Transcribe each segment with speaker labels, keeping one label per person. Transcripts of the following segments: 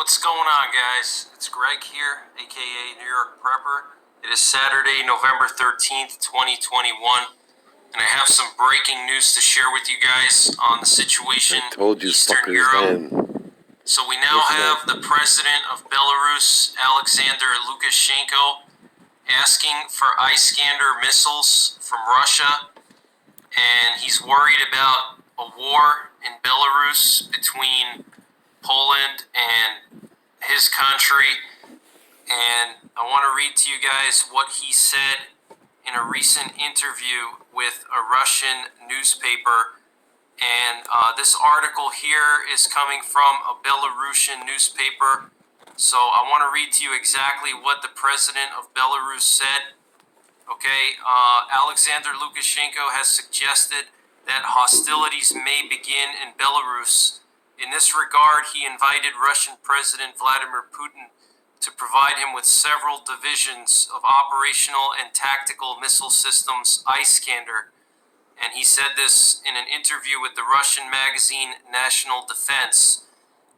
Speaker 1: What's going on, guys? It's Greg here, aka New York Prepper. It is Saturday, November 13th, 2021, and I have some breaking news to share with you guys on the situation in Eastern Europe. So we now have the president of Belarus, Alexander Lukashenko, asking for Iskander missiles from Russia, and he's worried about a war in Belarus between Poland and his country. And I want to read to you guys what he said in a recent interview with a Russian newspaper. And this article here is coming from a Belarusian newspaper. So I want to read to you exactly what the president of Belarus said. Okay, Alexander Lukashenko has suggested that hostilities may begin in Belarus. In this regard, he invited Russian President Vladimir Putin to provide him with several divisions of operational and tactical missile systems Iskander. And he said this in an interview with the Russian magazine National Defense.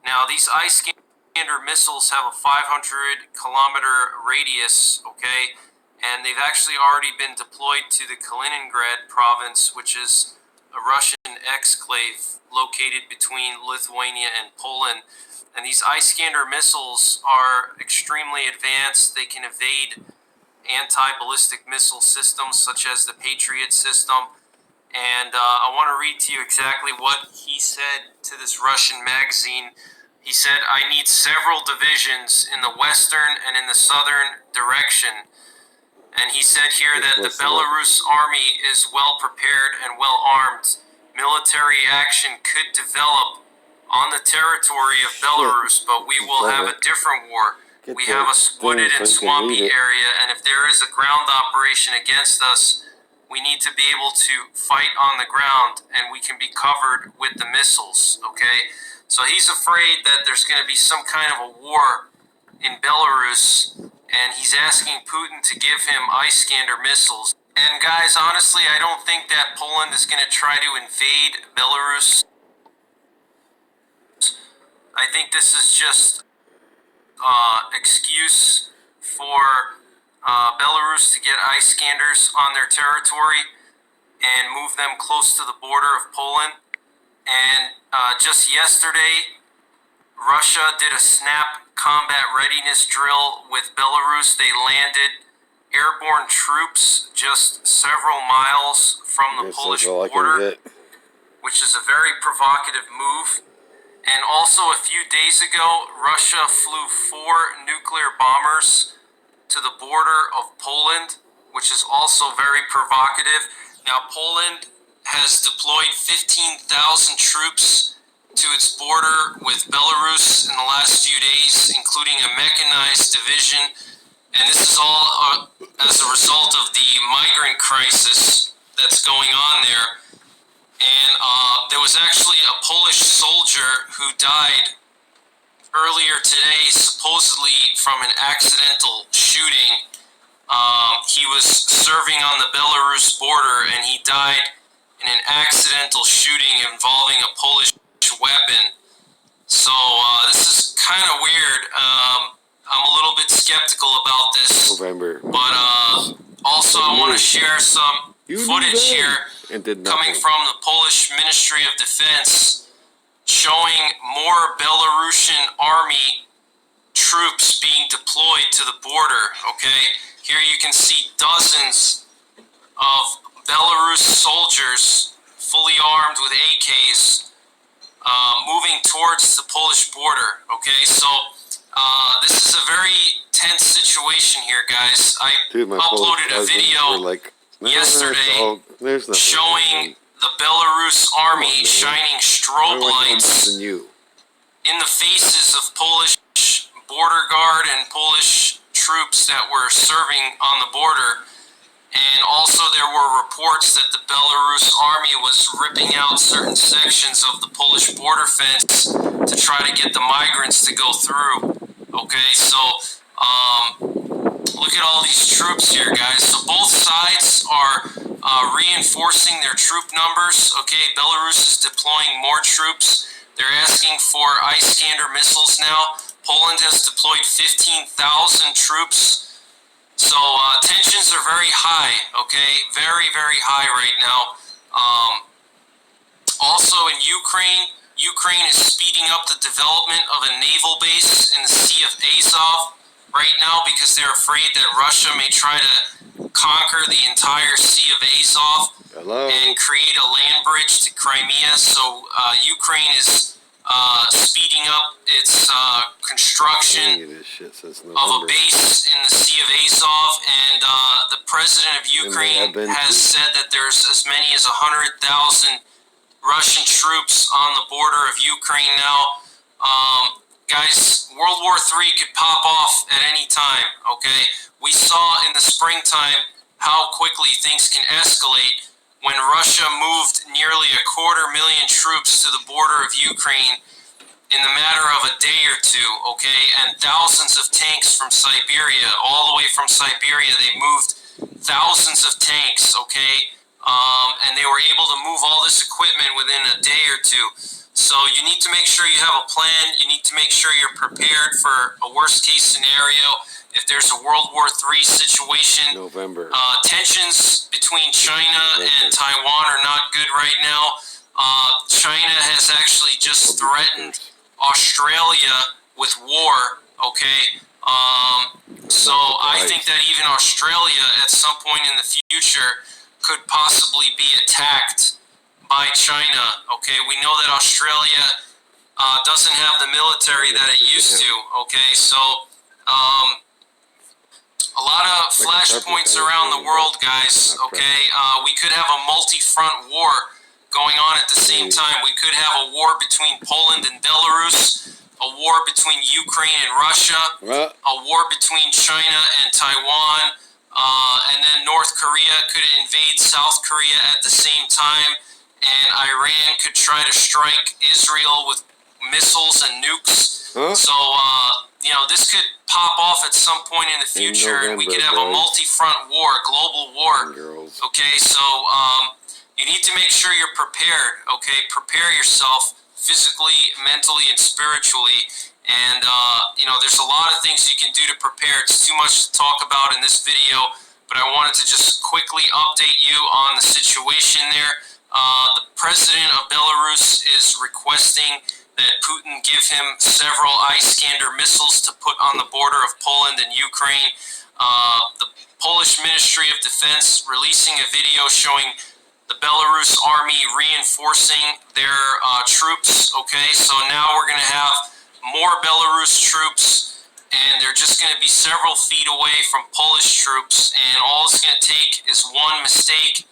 Speaker 1: Now, these Iskander missiles have a 500-kilometer radius, okay? And they've actually already been deployed to the Kaliningrad province, which is a Russian exclave located between Lithuania and Poland. And these Iskander missiles are extremely advanced. They can evade anti-ballistic missile systems such as the Patriot system. And I want to read to you exactly what he said to this Russian magazine. He said, "I need several divisions in the western and in the southern direction." And he said here that the Belarus army is well prepared and well armed. Military action could develop on the territory of Belarus, but we will have a different war. We have a wooded and swampy area, and if there is a ground operation against us, we need to be able to fight on the ground, and we can be covered with the missiles, okay? So he's afraid that there's going to be some kind of a war in Belarus, and he's asking Putin to give him Iskander missiles. And guys, honestly, I don't think that Poland is going to try to invade Belarus. I think this is just excuse for Belarus to get Iskanders on their territory and move them close to the border of Poland. And just yesterday, Russia did a snap combat readiness drill with Belarus. They landed airborne troops just several miles from the Polish border, which is a very provocative move. And also a few days ago, Russia flew 4 nuclear bombers to the border of Poland, which is also very provocative. Now, Poland has deployed 15,000 troops to its border with Belarus in the last few days, including a mechanized division. And this is all as a result of the migrant crisis that's going on there. And there was actually a Polish soldier who died earlier today, supposedly from an accidental shooting. He was serving on the Belarus border, and he died in an accidental shooting involving a Polish weapon. So this is kind of weird. I'm a little bit skeptical about this. But also I want to share some footage here coming from the Polish Ministry of Defense showing more Belarusian army troops being deployed to the border, okay? Here you can see dozens of Belarus soldiers fully armed with AKs moving towards the Polish border, okay? So this is a very tense situation here, guys. I uploaded a video yesterday showing the Belarus army shining strobe lights in the faces of Polish border guard and Polish troops that were serving on the border. And also there were reports that the Belarus army was ripping out certain sections of the Polish border fence to try to get the migrants to go through. Okay, so look at all these troops here, guys. So both sides are reinforcing their troop numbers. Okay, Belarus is deploying more troops. They're asking for Iskander missiles now. Poland has deployed 15,000 troops. So tensions are very high, okay? Very, very high right now. Also in Ukraine, Ukraine is speeding up the development of a naval base in the Sea of Azov right now because they're afraid that Russia may try to conquer the entire Sea of Azov and create a land bridge to Crimea. So Ukraine is speeding up its construction of a base in the Sea of Azov, and the president of Ukraine has said that there's as many as 100,000 Russian troops on the border of Ukraine now. Guys, World War III could pop off at any time, okay? We saw in the springtime how quickly things can escalate when Russia moved nearly 250,000 troops to the border of Ukraine in the matter of a day or two, okay? And thousands of tanks from Siberia, all the way from Siberia, they moved thousands of tanks, okay? And they were able to move all this equipment within a day or two. So you need to make sure you have a plan. You need to make sure you're prepared for a worst case scenario. If there's a World War III situation, tensions between China and Taiwan are not good right now. China has actually just threatened Australia with war, okay? So I think that even Australia at some point in the future could possibly be attacked by China, okay? We know that Australia doesn't have the military that it used to, okay? So a lot of flashpoints around the world, guys, okay? We could have a multi-front war going on at the same time. We could have a war between Poland and Belarus, a war between Ukraine and Russia, a war between China and Taiwan, and then North Korea could invade South Korea at the same time, and Iran could try to strike Israel with missiles and nukes. So, this could pop off at some point in the future, and we could have a multi-front war, a global war. Okay, so you need to make sure you're prepared, okay? Prepare yourself physically, mentally, and spiritually. And, there's a lot of things you can do to prepare. It's too much to talk about in this video, but I wanted to just quickly update you on the situation there. The president of Belarus is requesting that Putin give him several Iskander missiles to put on the border of Poland and Ukraine. The Polish Ministry of Defense releasing a video showing the Belarus army reinforcing their troops, okay? So now we're going to have more Belarus troops, and they're just going to be several feet away from Polish troops, and all it's going to take is one mistake,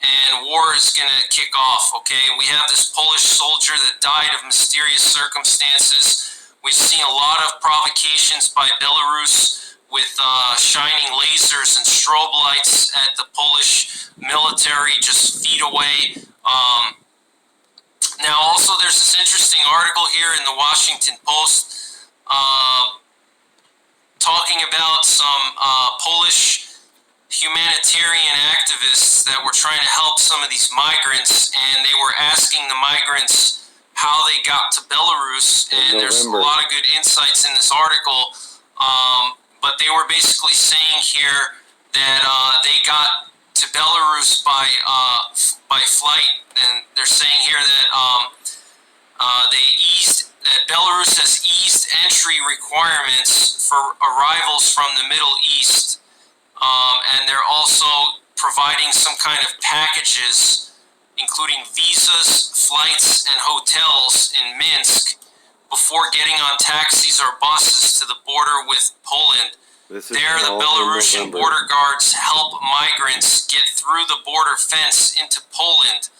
Speaker 1: and war is going to kick off, okay? We have this Polish soldier that died of mysterious circumstances. We've seen a lot of provocations by Belarus with shining lasers and strobe lights at the Polish military just feet away. Now, also, there's this interesting article here in the Washington Post talking about some Polish humanitarian activists that were trying to help some of these migrants, and they were asking the migrants how they got to Belarus, and there's a lot of good insights in this article, but they were basically saying here that they got to Belarus by flight, and they're saying here that that Belarus has eased entry requirements for arrivals from the Middle East, and they're also providing some kind of packages, including visas, flights, and hotels in Minsk before getting on taxis or buses to the border with Poland. There, the Belarusian border guards help migrants get through the border fence into Poland.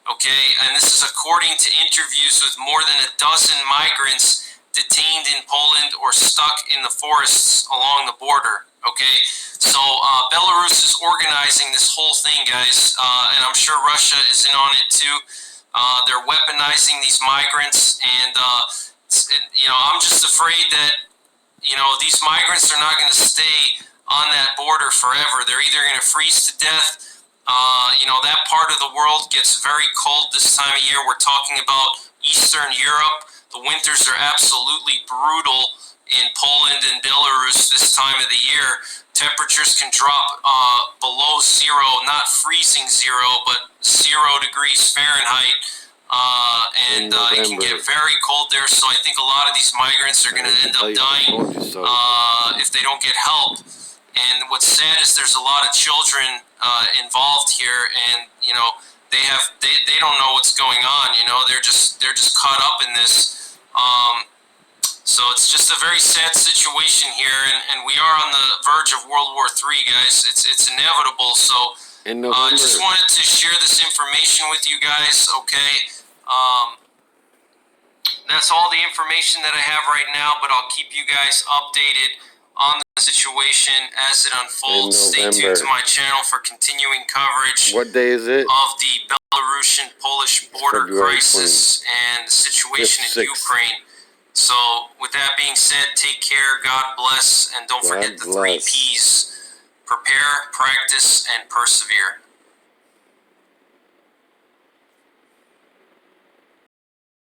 Speaker 1: Okay, and this is according to interviews with more than a dozen migrants detained in Poland or stuck in the forests along the border. Okay, so Belarus is organizing this whole thing, guys, and I'm sure Russia is in on it too. They're weaponizing these migrants, and I'm just afraid that these migrants are not going to stay on that border forever. They're either going to freeze to death. That part of the world gets very cold this time of year. We're talking about Eastern Europe. The The winters are absolutely brutal in Poland and Belarus this time of the year. Temperatures can drop below zero, not freezing zero, but 0 degrees Fahrenheit. It can get very cold there, so I think a lot of these migrants are going to end up dying if they don't get help. And what's sad is there's a lot of children involved here, and they don't know what's going on. They're just caught up in this. So it's just a very sad situation here, and we are on the verge of World War III, guys. It's inevitable. So I just wanted to share this information with you guys. Okay. That's all the information that I have right now, but I'll keep you guys updated on the situation as it unfolds. Stay tuned to my channel for continuing coverage.
Speaker 2: What day is it?
Speaker 1: Of the Belarusian-Polish border crisis and the situation in Ukraine. So, with that being said, take care, God bless, and don't forget the 3 Ps. Prepare, practice, and persevere.